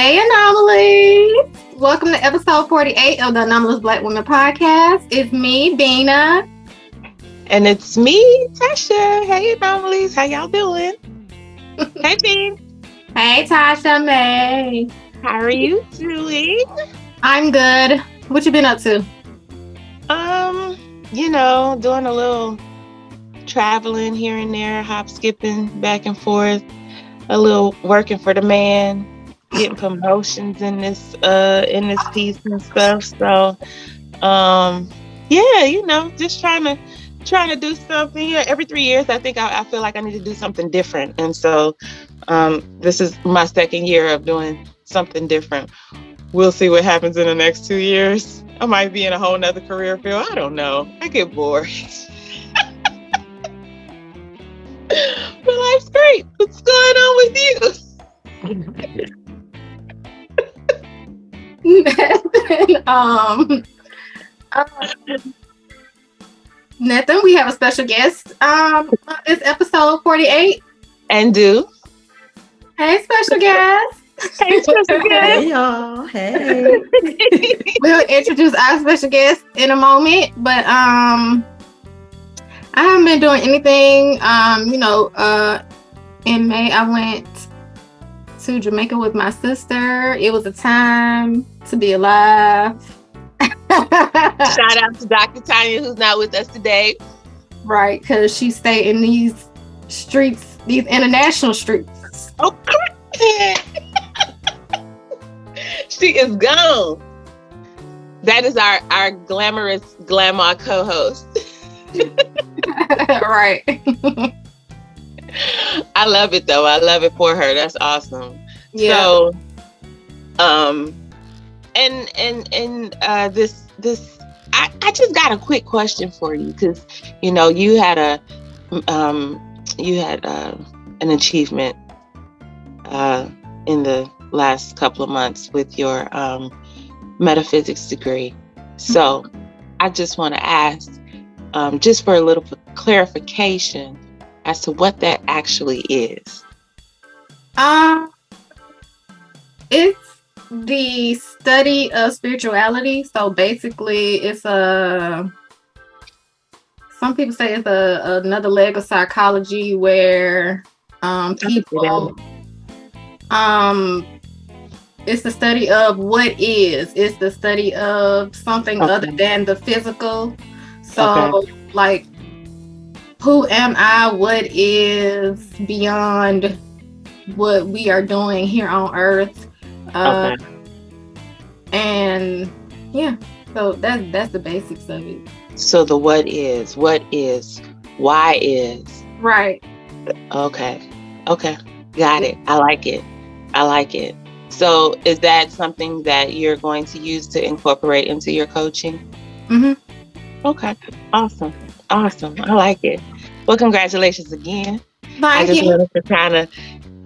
Hey, Anomalous. Welcome to episode 48 of the Anomalous Black Women Podcast. It's me, Bina. And it's me, Tasha. Hey, Anomalies. How y'all doing? Hey, Bean. Hey, Tasha May. How are you doing? I'm good. What you been up to? Doing a little traveling here and there, hop skipping back and forth, a little working for the man, getting promotions in this piece and stuff. So, just trying to do something. Yeah, every 3 years, I think I feel like I need to do something different, and so this is my second year of doing something different. We'll see what happens in the next 2 years. I might be in a whole nother career field. I don't know. I get bored. But life's great. What's going on with you? Nothing. We have a special guest. It's episode 48. And do. Hey, special guest. Hey, special guest. Hey, y'all. Hey. We'll introduce our special guest in a moment, but I haven't been doing anything. In May I went to Jamaica with my sister. It was a time to be alive. Shout out to Dr. Tanya, who's not with us today. Right, because she stayed in these streets, these international streets. Oh, she is gone. That is our glamorous glamour co-host. Right. I love it though. I love it for her. That's awesome. Yeah. So, I just got a quick question for you, because you had an achievement in the last couple of months with your metaphysics degree. So I just want to ask, just for a little clarification as to what that actually is. It's the study of spirituality. So basically, it's some people say it's another leg of psychology where people it's the study of what is. It's the study of something other than the physical. So like, who am I? What is beyond what we are doing here on Earth? And yeah, so that's the basics of it. So the what is, why is. Right. Okay. Got it. I like it. So is that something that you're going to use to incorporate into your coaching? Mm-hmm. Okay. Awesome. I like it. Well, congratulations again. Thank I just you. wanted to kind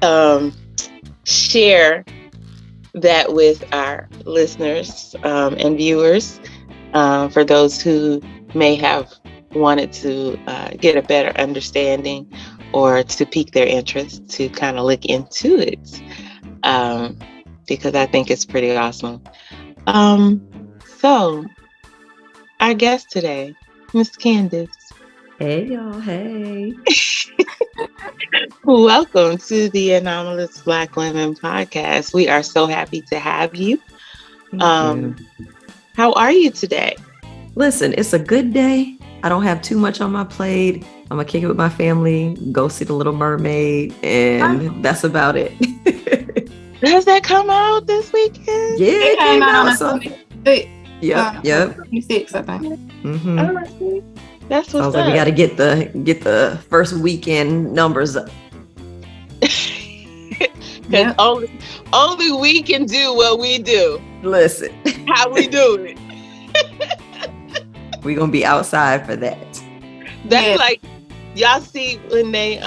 of share that with our listeners and viewers, for those who may have wanted to get a better understanding or to pique their interest to kind of look into it, because I think it's pretty awesome. So our guest today, Miss Candice. Hey, y'all. Hey. Welcome to the Anomalous Black Women Podcast. We are so happy to have you. Thank you. How are you today? Listen, it's a good day. I don't have too much on my plate. I'm going to kick it with my family, go see The Little Mermaid, and that's about it. Does that come out this weekend? Yeah, It came out on so. the Yep. 26, I think. Mm-hmm. All right. That's what's I was like, up. we got to get the first weekend numbers up. Because only we can do what we do. Listen, How we do it. we're going to be outside for that. That's like, y'all see when they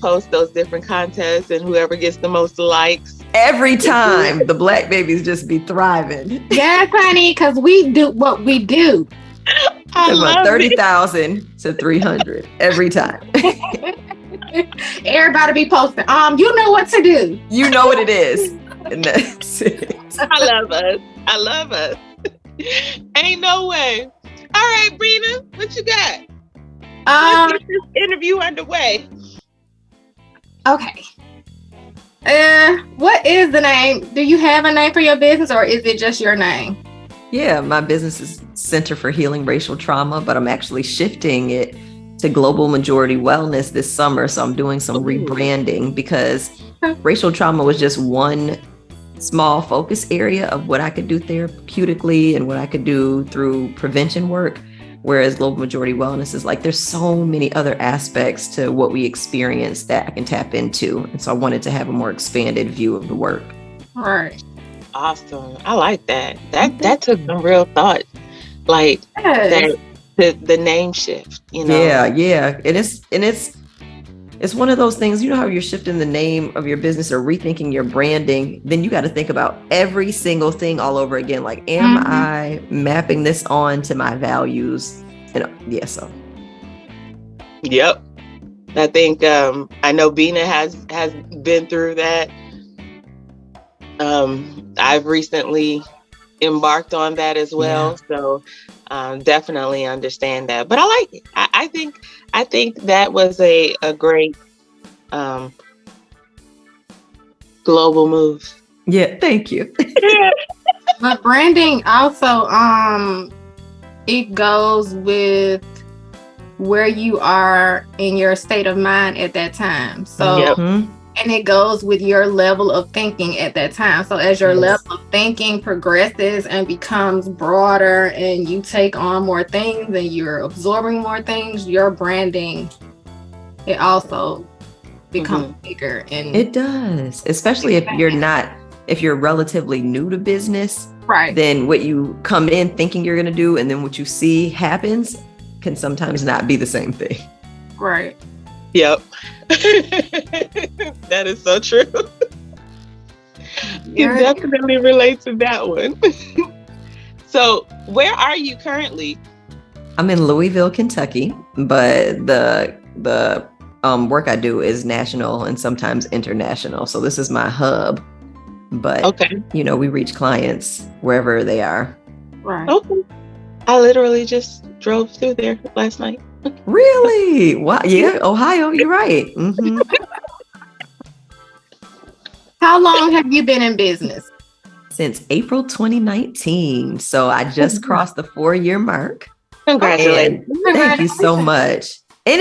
post those different contests and whoever gets the most likes. Every time the black babies just be thriving. Yes, honey, because we do what we do. I love 30,000 to 300 every time. Everybody be posting. You know what to do. You know what it is. And that's it. I love us. I love us. Ain't no way. All right, Brina, what you got? Let's get this interview underway. Okay. What is the name? Do you have a name for your business, or is it just your name? Yeah, my business is Center for Healing Racial Trauma, but I'm actually shifting it to Global Majority Wellness this summer. So I'm doing some rebranding because racial trauma was just one small focus area of what I could do therapeutically and what I could do through prevention work. Whereas Global Majority Wellness is like, there's so many other aspects to what we experience that I can tap into. And so I wanted to have a more expanded view of the work. All right. Awesome. I like that. That took some real thought. Like that, the name shift, you know? Yeah. And it's one of those things, you know how you're shifting the name of your business or rethinking your branding, then you got to think about every single thing all over again. Like, am I mapping this on to my values? And so. Yep. I think, I know Bina has been through that. I've recently embarked on that as well. Yeah. So, definitely understand that, but I like it. I think that was a great global move. Yeah, thank you. But branding also, it goes with where you are in your state of mind at that time. So, and it goes with your level of thinking at that time. So as your level of thinking progresses and becomes broader and you take on more things and you're absorbing more things, your branding, it also becomes bigger. And it does, especially if you're relatively new to business, right? Then what you come in thinking you're going to do and then what you see happens can sometimes not be the same thing. Right. Yep. That is so true. You definitely relate to that one. So, where are you currently? I'm in Louisville, Kentucky, but the work I do is national and sometimes international. So this is my hub. But we reach clients wherever they are. Right. Okay. I literally just drove through there last night. Really? Wow. Yeah, Ohio, you're right. Mm-hmm. How long have you been in business? Since April 2019. So I just crossed the 4-year mark. Congratulations. Thank you so much. And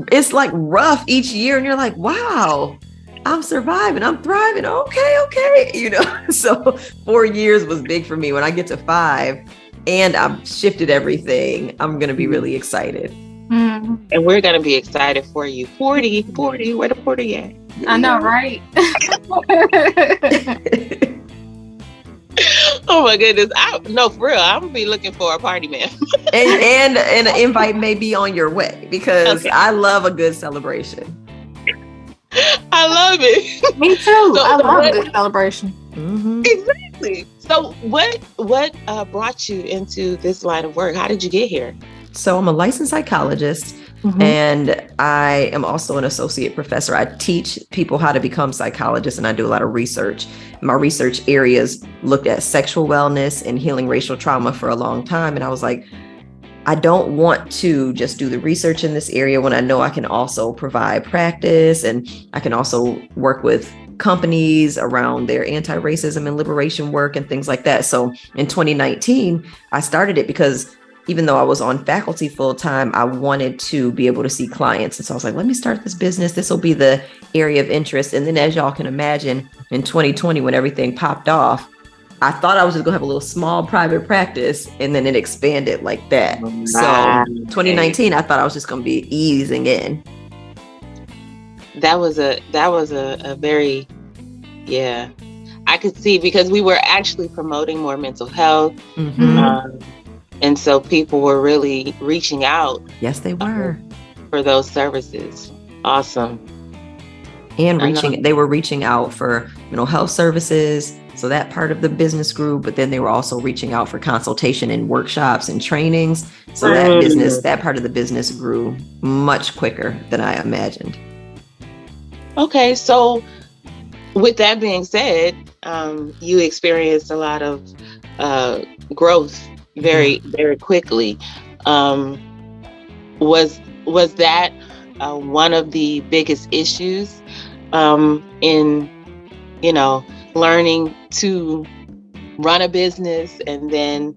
it's like rough each year. And you're like, wow, I'm surviving. I'm thriving. Okay. So 4 years was big for me. When I get to 5 and I've shifted everything, I'm going to be really excited. And we're going to be excited for you. 40, where the 40 at? I know, right? Oh my goodness. No, for real. I'm going to be looking for a party, man. and an invite may be on your way because I love a good celebration. I love it. Me too. I love a good celebration. Mm-hmm. Exactly. So what brought you into this line of work? How did you get here? So I'm a licensed psychologist and I am also an associate professor. I teach people how to become psychologists and I do a lot of research. My research areas looked at sexual wellness and healing racial trauma for a long time. And I was like, I don't want to just do the research in this area when I know I can also provide practice and I can also work with companies around their anti-racism and liberation work and things like that. So in 2019, I started it because even though I was on faculty full time, I wanted to be able to see clients. And so I was like, let me start this business. This will be the area of interest. And then as y'all can imagine, in 2020, when everything popped off, I thought I was just gonna have a little small private practice and then it expanded like that. So 2019, I thought I was just gonna be easing in. That was a very, I could see because we were actually promoting more mental health. And so people were really reaching out. Yes, they were. For those services. Awesome. And they were reaching out for mental health services. So that part of the business grew, but then they were also reaching out for consultation and workshops and trainings. So that part of the business grew much quicker than I imagined. Okay. So with that being said, you experienced a lot of growth very quickly. Was that one of the biggest issues in, learning to run a business? And then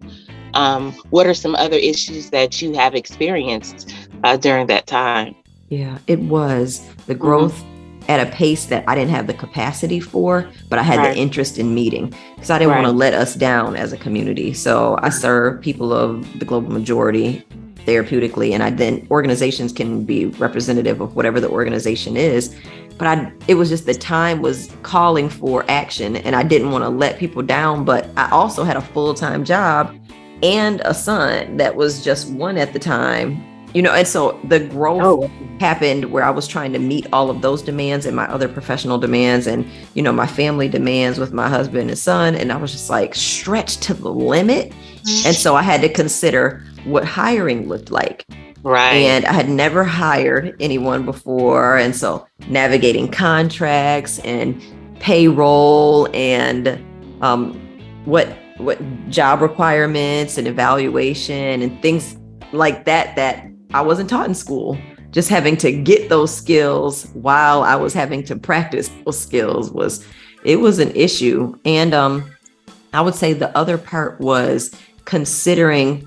what are some other issues that you have experienced during that time? Yeah, it was the growth at a pace that I didn't have the capacity for, but I had the interest in meeting, because I didn't want to let us down as a community. So I serve people of the global majority therapeutically, and then organizations can be representative of whatever the organization is. But it was just the time was calling for action, and I didn't want to let people down. But I also had a full-time job and a son that was just one at the time. And so the growth happened where I was trying to meet all of those demands and my other professional demands and, my family demands with my husband and son. And I was just like stretched to the limit. And so I had to consider what hiring looked like. Right. And I had never hired anyone before. And so navigating contracts and payroll and what job requirements and evaluation and things like that I wasn't taught in school. Just having to get those skills while I was having to practice those skills was an issue. And I would say the other part was considering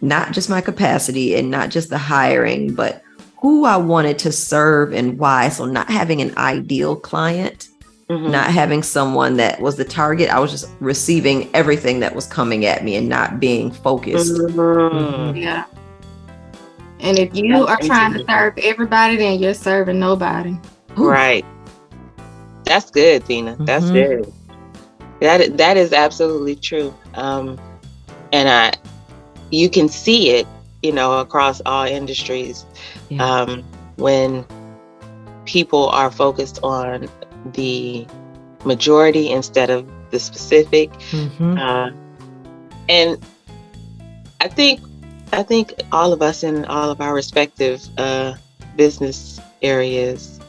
not just my capacity and not just the hiring, but who I wanted to serve and why. So not having an ideal client, not having someone that was the target. I was just receiving everything that was coming at me and not being focused. Yeah. And if you are trying to serve everybody, then you're serving nobody. Right. That's good, Tina. That's good. That is absolutely true. And you can see it, across all industries. When people are focused on the majority instead of the specific. And I think all of us in all of our respective business areas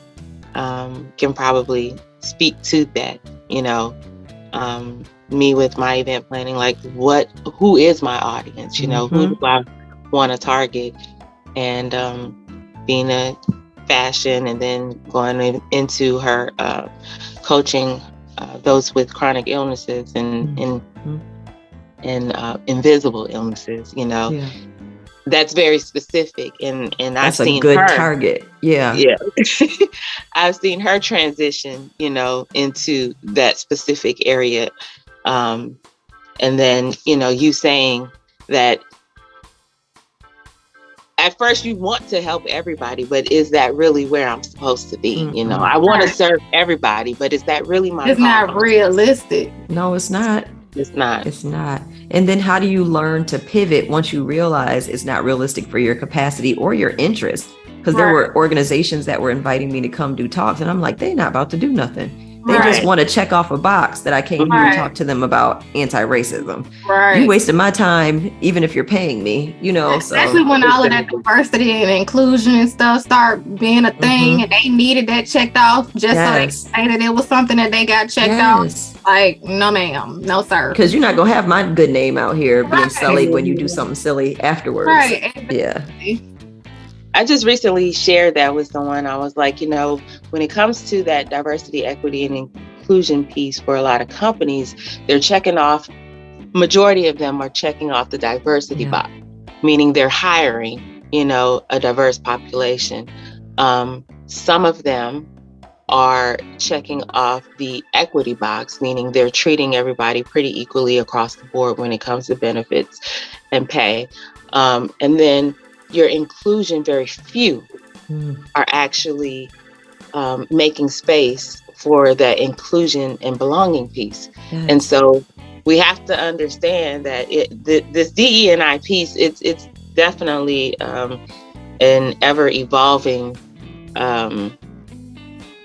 can probably speak to that. Me with my event planning, like who is my audience? Who do I want to target? And being a fashion and then going into her coaching those with chronic illnesses and invisible illnesses, that's very specific. And that's I've seen a good her target. Yeah. I've seen her transition, into that specific area. And then, you saying that at first you want to help everybody, but is that really where I'm supposed to be? I want to serve everybody, but is that really my It's not realistic. No, it's not. It's not. It's not. And then how do you learn to pivot once you realize it's not realistic for your capacity or your interest? Because there were organizations that were inviting me to come do talks, and I'm like, they're not about to do nothing. They just want to check off a box that I came here to talk to them about anti-racism. You wasted my time, even if you're paying me, Especially when all of that diversity and inclusion and stuff start being a thing, and they needed that checked off just so they say that it was something that they got checked off. Like, no, ma'am, no, sir. Because you're not gonna have my good name out here being sullied when you do something silly afterwards. Yeah. I just recently shared that with someone. I was like, when it comes to that diversity, equity, and inclusion piece for a lot of companies, they're checking off, majority of them are checking off the diversity box, meaning they're hiring, a diverse population. Some of them are checking off the equity box, meaning they're treating everybody pretty equally across the board when it comes to benefits and pay. And then your inclusion, very few are actually making space for that inclusion and belonging piece. And so we have to understand that this DE&I piece, it's definitely an ever evolving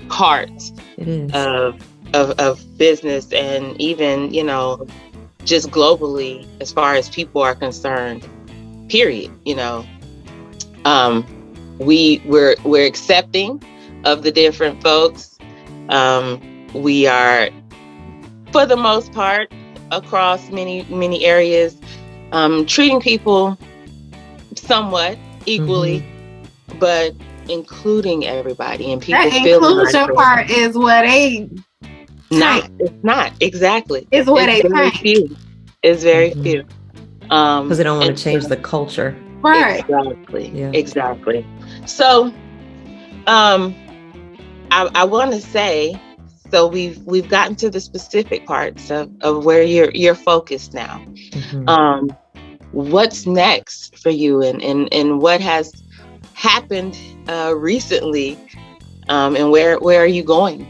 part of business, and even just globally as far as people are concerned, period. We're accepting of the different folks. We are for the most part, across many areas, treating people somewhat equally, but including everybody, and people that feeling like inclusion part is what they it's not exactly. Is what It's they very think. few. It's very few. Because they don't want to change the culture. Right. Exactly. Yeah. Exactly. So, I want to say, so we've gotten to the specific parts of where you're focused now. What's next for you, and what has happened recently, and where are you going?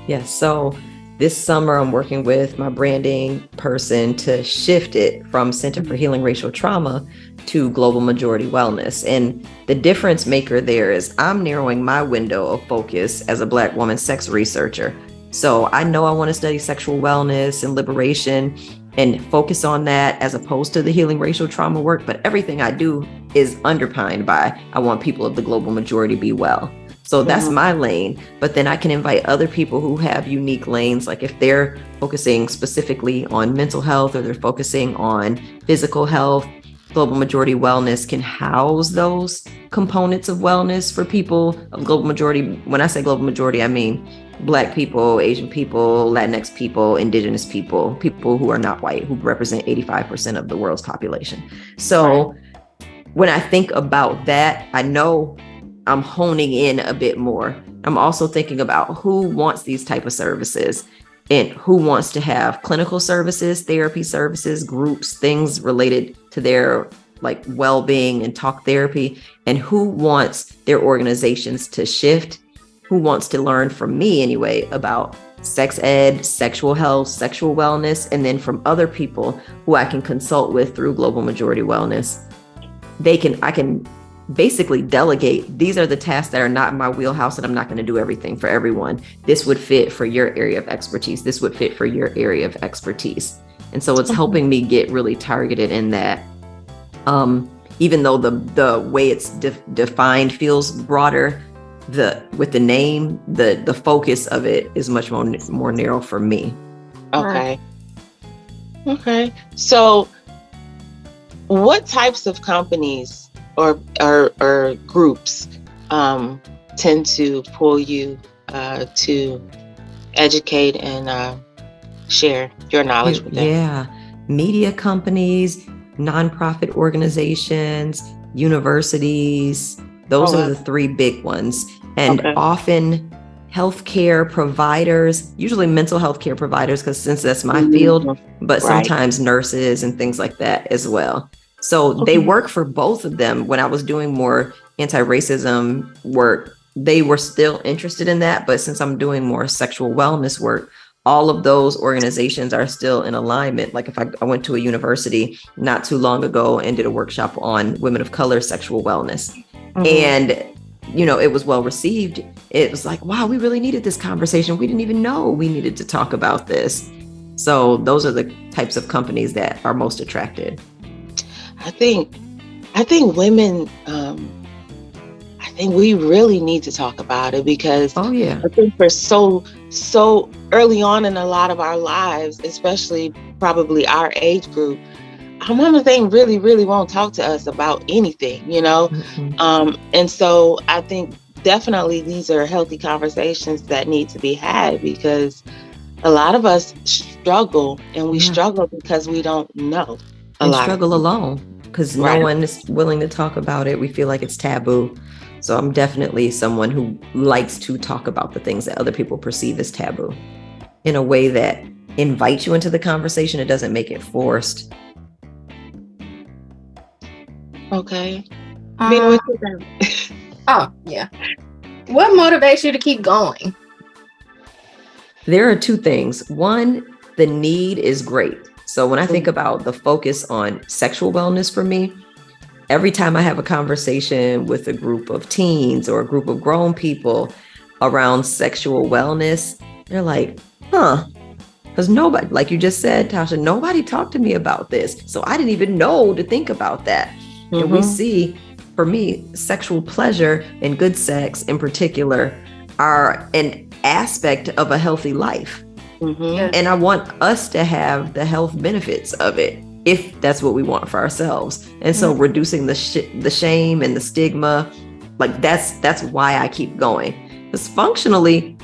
Yes. So this summer, I'm working with my branding person to shift it from Center for Healing Racial Trauma to Global Majority Wellness. And the difference maker there is I'm narrowing my window of focus as a Black woman sex researcher. So I know I want to study sexual wellness and liberation and focus on that as opposed to the healing racial trauma work. But everything I do is underpinned by, I want people of the global majority to be well. So that's my lane, but then I can invite other people who have unique lanes. Like if they're focusing specifically on mental health or they're focusing on physical health, Global Majority Wellness can house those components of wellness for people of global majority. When I say global majority, I mean Black people, Asian people, Latinx people, Indigenous people, people who are not white, who represent 85% of the world's population. So when I think about that, I know I'm honing in a bit more. I'm also thinking about who wants these type of services and who wants to have clinical services, therapy services, groups, things related to their like well-being and talk therapy, and who wants their organizations to shift, who wants to learn from me anyway about sex ed, sexual health, sexual wellness, and then from other people who I can consult with through Global Majority Wellness. I can basically delegate. These are the tasks that are not in my wheelhouse, and I'm not going to do everything for everyone. This would fit for your area of expertise. This would fit for your area of expertise. And so it's helping me get really targeted in that. Even though the way it's defined feels broader, with the name, the focus of it is much more narrow for me. Okay. So what types of companies or groups tend to pull you to educate and share your knowledge with them? Yeah, media companies, nonprofit organizations, universities. Those are the three big ones. And often healthcare providers, usually mental health care providers, because since that's my field, but sometimes nurses and things like that as well. So they work for both of them. When I was doing more anti-racism work, they were still interested in that. But since I'm doing more sexual wellness work, all of those organizations are still in alignment. Like if I went to a university not too long ago and did a workshop on women of color sexual wellness. And, it was well received. It was like, wow, we really needed this conversation. We didn't even know we needed to talk about this. So those are the types of companies that are most attracted. I think women, I think we really need to talk about it because I think for so early on in a lot of our lives, especially probably our age group, our mama thing really, really won't talk to us about anything, and so I think definitely these are healthy conversations that need to be had because a lot of us struggle, and we struggle because we don't know and struggle alone because no one is willing to talk about it. We feel like it's taboo. So I'm definitely someone who likes to talk about the things that other people perceive as taboo in a way that invites you into the conversation. It doesn't make it forced. Okay. Oh, yeah. What motivates you to keep going? There are two things. One, the need is great. So when I think about the focus on sexual wellness for me, every time I have a conversation with a group of teens or a group of grown people around sexual wellness, they're like, because nobody, like you just said, Tasha, nobody talked to me about this. So I didn't even know to think about that. And we see, for me, sexual pleasure and good sex in particular are an aspect of a healthy life. And I want us to have the health benefits of it, if that's what we want for ourselves. And so reducing the shame and the stigma, like that's why I keep going. Because functionally,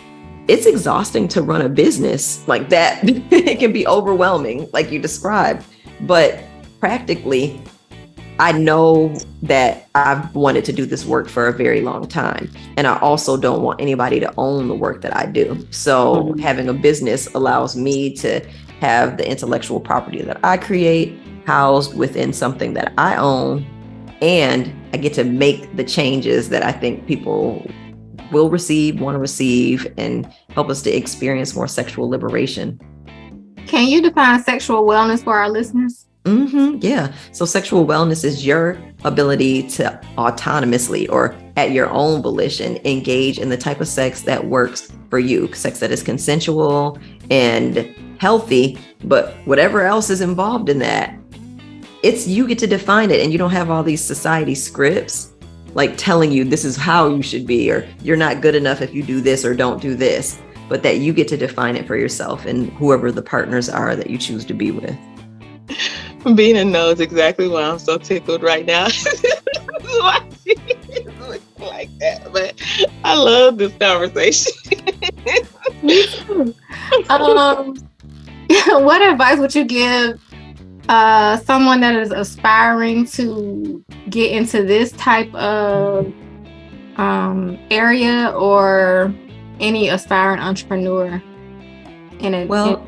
it's exhausting to run a business like that. It can be overwhelming, like you described. But practically, I know that I've wanted to do this work for a very long time. And I also don't want anybody to own the work that I do. So having a business allows me to have the intellectual property that I create housed within something that I own. And I get to make the changes that I think people will receive, want to receive, and help us to experience more sexual liberation. Can you define sexual wellness for our listeners? Yeah. So sexual wellness is your ability to autonomously or at your own volition engage in the type of sex that works for you, sex that is consensual and healthy, but whatever else is involved in that, it's you get to define it, and you don't have all these society scripts like telling you this is how you should be, or you're not good enough if you do this or don't do this, but that you get to define it for yourself and whoever the partners are that you choose to be with. Bina knows exactly why I'm so tickled right now. Why she looks like that. But I love this conversation. What advice would you give someone that is aspiring to get into this type of area, or any aspiring entrepreneur in it? Well,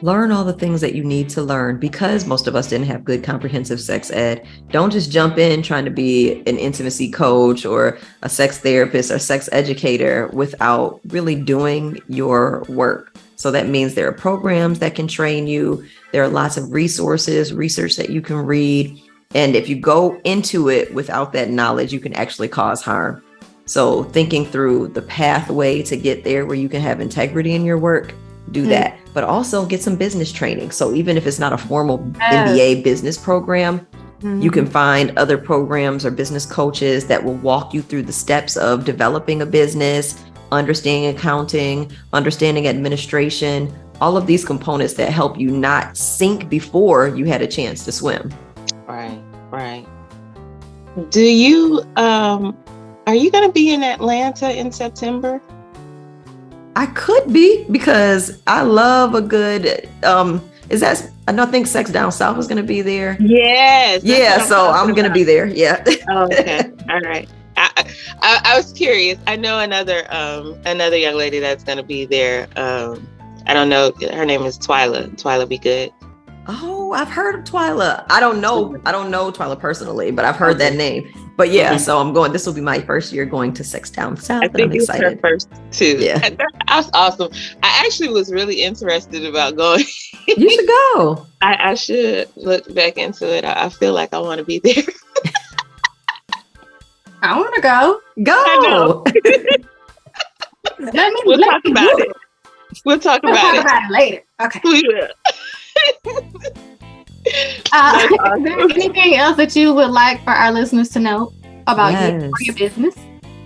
learn all the things that you need to learn, because most of us didn't have good comprehensive sex ed. Don't just jump in trying to be an intimacy coach or a sex therapist or sex educator without really doing your work. So that means there are programs that can train you. There are lots of resources, research that you can read. And if you go into it without that knowledge, you can actually cause harm. So thinking through the pathway to get there where you can have integrity in your work, do that, but also get some business training. So even if it's not a formal MBA business program, you can find other programs or business coaches that will walk you through the steps of developing a business, understanding accounting, understanding administration, all of these components that help you not sink before you had a chance to swim. Right. Do you, are you going to be in Atlanta in September? I could be, because I love a good, I don't think Sex Down South is going to be there. Yes. Yeah, so I'm going to be there. Yeah. Oh, okay. All right. I was curious. I know another young lady that's going to be there. I don't know. Her name is Twyla. Twyla Be Good. Oh, I've heard of Twyla. I don't know Twyla personally, but I've heard that name. But yeah, so this will be my first year going to Sex Down South. I think it's her first too. Yeah. That's awesome. I actually was really interested about going. You should go. I should look back into it. I feel like I want to be there. I want to go. Go. We'll talk about it. We'll talk about it later. Okay. We will. Is there anything else that you would like for our listeners to know about your business?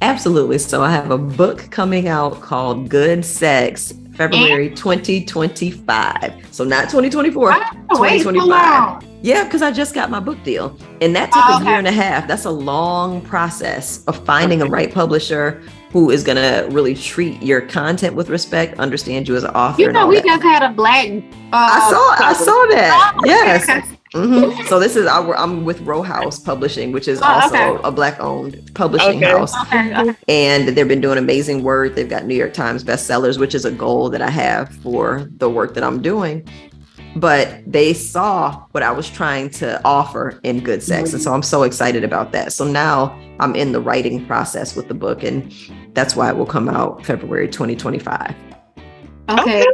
Absolutely. So I have a book coming out called Good Sex, February 2025. So not 2024, 2025. Yeah, because I just got my book deal. And that took a year and a half. That's a long process of finding a right publisher who is going to really treat your content with respect, understand you as an author. You know, we just had a black. I saw that. Yes. Mm-hmm. So this is I'm with Row House Publishing, which is also a Black-owned publishing house. And they've been doing amazing work. They've got New York Times bestsellers, which is a goal that I have for the work that I'm doing. But they saw what I was trying to offer in Good Sex. And so I'm so excited about that. So now I'm in the writing process with the book, and that's why it will come out February 2025. Okay.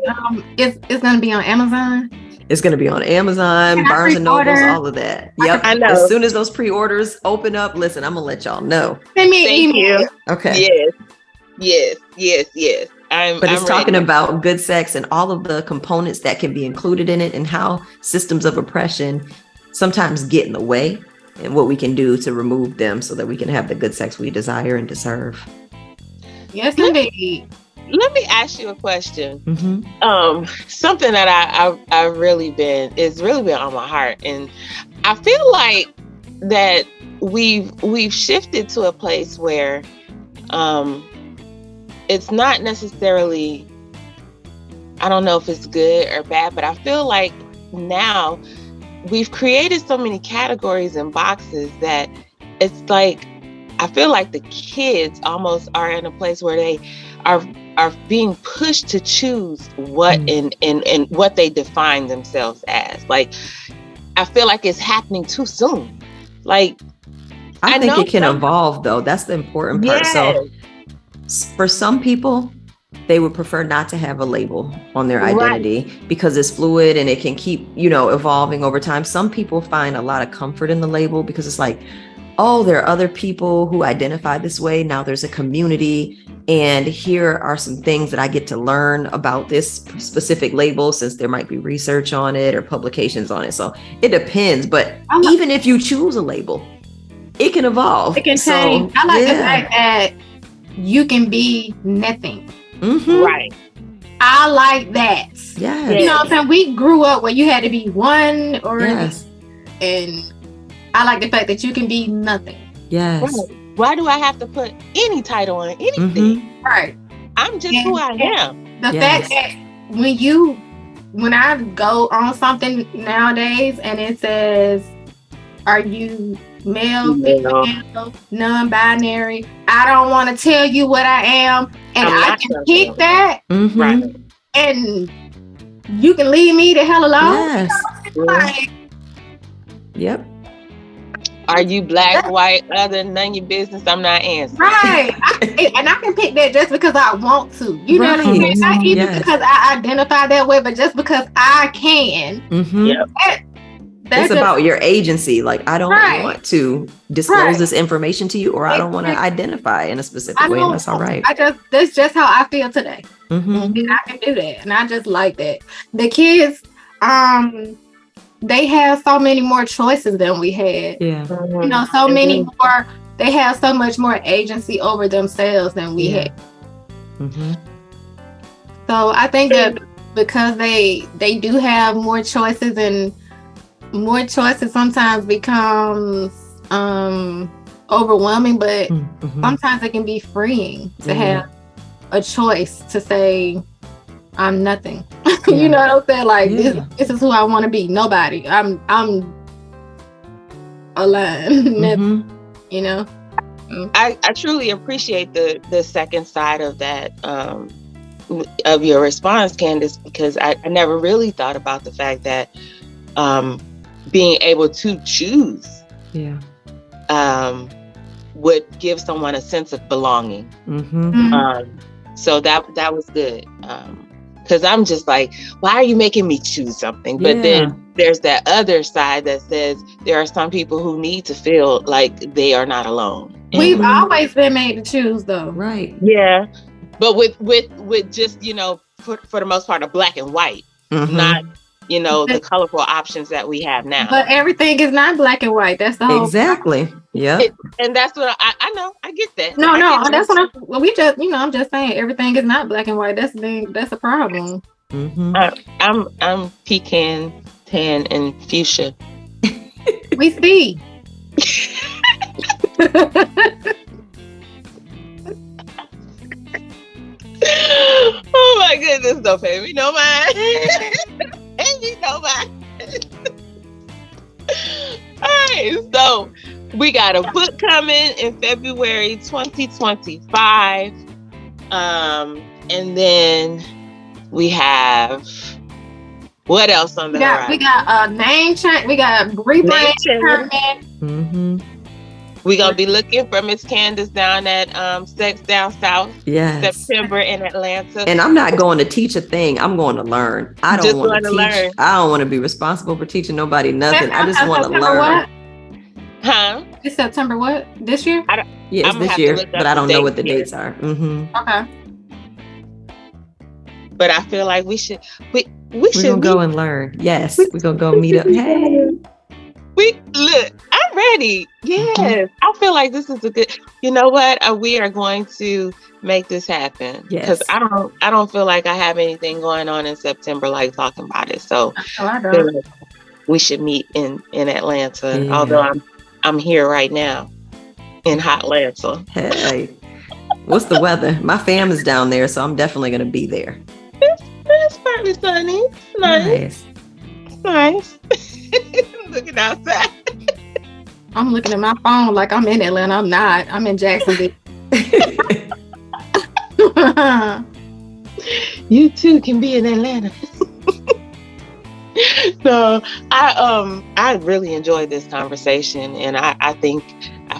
It's going to be on Amazon. It's going to be on Amazon, Barnes and Nobles, all of that. Yep. I know. As soon as those pre-orders open up, listen, I'm going to let y'all know. Send me an email. Okay. Yes. But it's talking about good sex and all of the components that can be included in it, and how systems of oppression sometimes get in the way, and what we can do to remove them so that we can have the good sex we desire and deserve. Yes, indeed. let me ask you a question. Mm-hmm. Something that I've really been on my heart, and I feel like that we've shifted to a place where it's not necessarily, I don't know if it's good or bad, but I feel like now we've created so many categories and boxes that it's like, I feel like the kids almost are in a place where they are being pushed to choose what and what they define themselves as. Like, I feel like it's happening too soon. Like, I think it can evolve, though. That's the important part. Yes. So for some people, they would prefer not to have a label on their identity because it's fluid and it can keep, evolving over time. Some people find a lot of comfort in the label because it's like, oh, there are other people who identify this way. Now there's a community, and here are some things that I get to learn about this specific label, since there might be research on it or publications on it. So it depends. But even if you choose a label, it can evolve. It can change. I like the fact that you can be nothing. Mm-hmm. Right. I like that. Yes. You know what I'm saying? We grew up where you had to be one or and I like the fact that you can be nothing. Yes. Right. Why do I have to put any title on anything? Mm-hmm. Right. I'm just who I am. The fact that when I go on something nowadays and it says, are you male, female, non-binary? I don't want to tell you what I am, and I can pick that, right? And you can leave me the hell alone. Yes. Yep. Are you black, white, other, none of your business? I'm not answering. Right. And I can pick that just because I want to. You know what I'm saying? Not even because I identify that way, but just because I can. Mm-hmm. Yep. It's about your agency. Like, I don't want to disclose this information to you, or I don't want to identify in a specific way. And that's all right. That's just how I feel today. Mm-hmm. And I can do that. And I just like that. The kids, they have so many more choices than we had. Yeah. So many more. They have so much more agency over themselves than we had. Mm-hmm. So I think that because they do have more choices, and more choices sometimes becomes overwhelming, but sometimes it can be freeing to have a choice to say, I'm nothing. You know what I'm saying? Like, this is who I want to be. Nobody. I'm alone. You know? I truly appreciate the second side of that, of your response, Candice, because I never really thought about the fact that being able to choose would give someone a sense of belonging. So that was good. Because I'm just like, why are you making me choose something? But then there's that other side that says there are some people who need to feel like they are not alone. We've always been made to choose, though. Right. Yeah. But with just, for the most part, a black and white, not, the colorful options that we have now. But everything is not black and white. That's the whole exactly. Yeah. And that's what I know. I get that. No, that's what I'm just saying everything is not black and white. That's a problem. I'm pecan, tan, and fuchsia. We see. Oh my goodness, don't pay me no mind. Pay me no mind. All right, so we got a book coming in February 2025. And then we have, what else on the horizon? We got a name change. We got a rebrand. We're going to be looking for Miss Candice down at Sex Down South. Yes. September in Atlanta. And I'm not going to teach a thing. I'm going to learn. I don't want to teach. Learn. I don't want to be responsible for teaching nobody nothing. I just want to learn. What? Huh? It's September what? This year? It's this year, but I don't know what the dates are. Okay. But I feel like we should gonna go and learn. Yes, we're gonna go meet up. Hey. I'm ready. Yes. I feel like this is a good, you know what? We are going to make this happen. Because Yes. I don't feel like I have anything going on in September like talking about it. So I don't. like we should meet in Atlanta. Yeah. Although I'm here right now in hot Atlanta. Hey, what's the weather? My fam is down there, so I'm definitely going to be there. It's partly sunny. It's nice. Nice. Looking outside. I'm looking at my phone like I'm in Atlanta. I'm not. I'm in Jacksonville. You too can be in Atlanta. So I really enjoyed this conversation, and I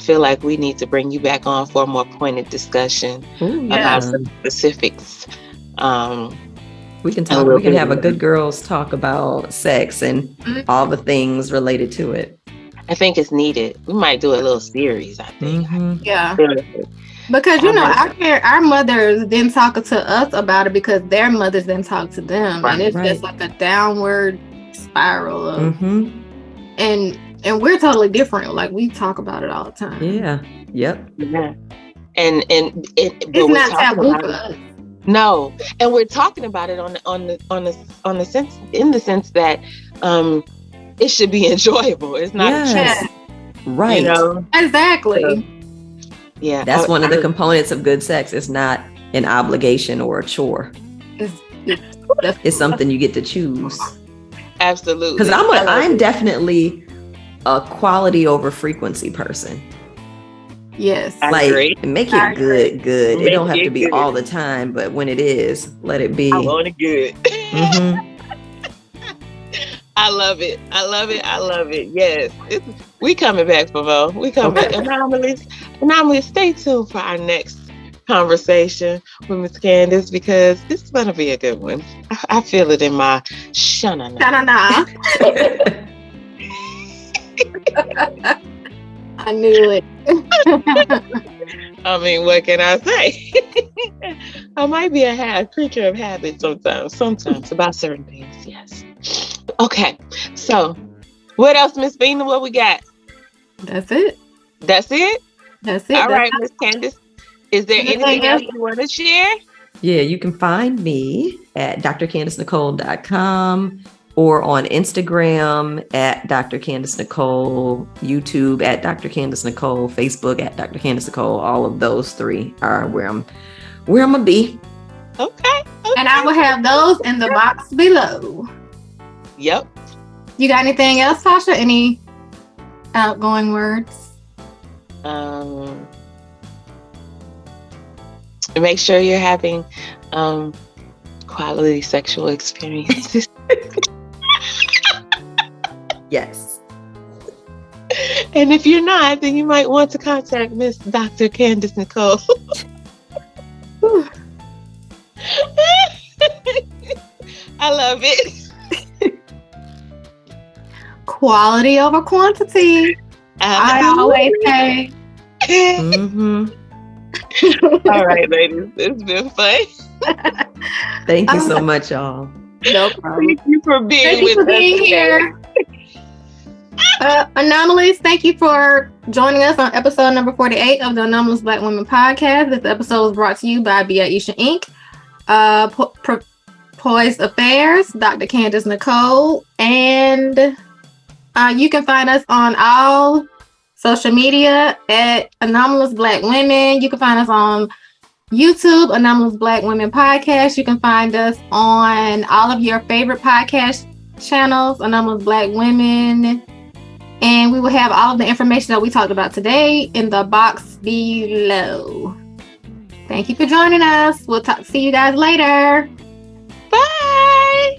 feel like we need to bring you back on for a more pointed discussion about some specifics. We can talk. We can have a good girls talk about sex and all the things related to it. I think it's needed. We might do a little series. I think. Mm-hmm. Yeah. Because our mothers didn't talk to us about it because their mothers didn't talk to them, and it's just like a downward spiral of, and we're totally different. Like we talk about it all the time. Yeah. Yep. Yeah. And it's not taboo for us. No, and we're talking about it on the sense, in the sense that it should be enjoyable. It's not a chore. Right. You know? Exactly. So, yeah. That's one of the components of good sex. It's not an obligation or a chore. It's something you get to choose. Absolutely. Because I'm definitely a quality over frequency person. Yes. Like make it good. It don't have to be good all the time, but when it is, let it be. I want it good. Mm-hmm. I love it. Yes. We coming back for more. We coming back. Anomalous. Stay tuned for our next conversation with Miss Candice, because this is going to be a good one. I feel it in my shanana. I knew it. I mean, what can I say? I might be a creature of habit sometimes about certain things. Yes. Okay. So what else, Miss Bina? What we got? That's it. All right, Miss Candice. Is there anything else you want to share? Yeah, you can find me at drcandicenicole.com or on Instagram at Dr. Candice Nicole, YouTube at Dr. Candice Nicole, Facebook at Dr. Candice Nicole. All of those three are where I'm gonna be. Okay. And I will have those in the box below. Yep. You got anything else, Tasha? Any outgoing words? Make sure you're having quality sexual experiences. Yes. And if you're not, then you might want to contact Miss Dr. Candice Nicole. I love it. Quality over quantity. I always say. Mm-hmm. All right, ladies. It's been fun. Thank you so much, y'all. No problem. Thank you for being with us here. Anomalous, thank you for joining us on episode number 48 of the Anomalous Black Women Podcast. This episode was brought to you by Aisha Inc., Poised Affairs, Dr. Candice Nicole, and you can find us on all social media at Anomalous Black Women. You can find us on YouTube, Anomalous Black Women Podcast. You can find us on all of your favorite podcast channels, Anomalous Black Women. And we will have all of the information that we talked about today in the box below. Thank you for joining us. We'll see you guys later. Bye.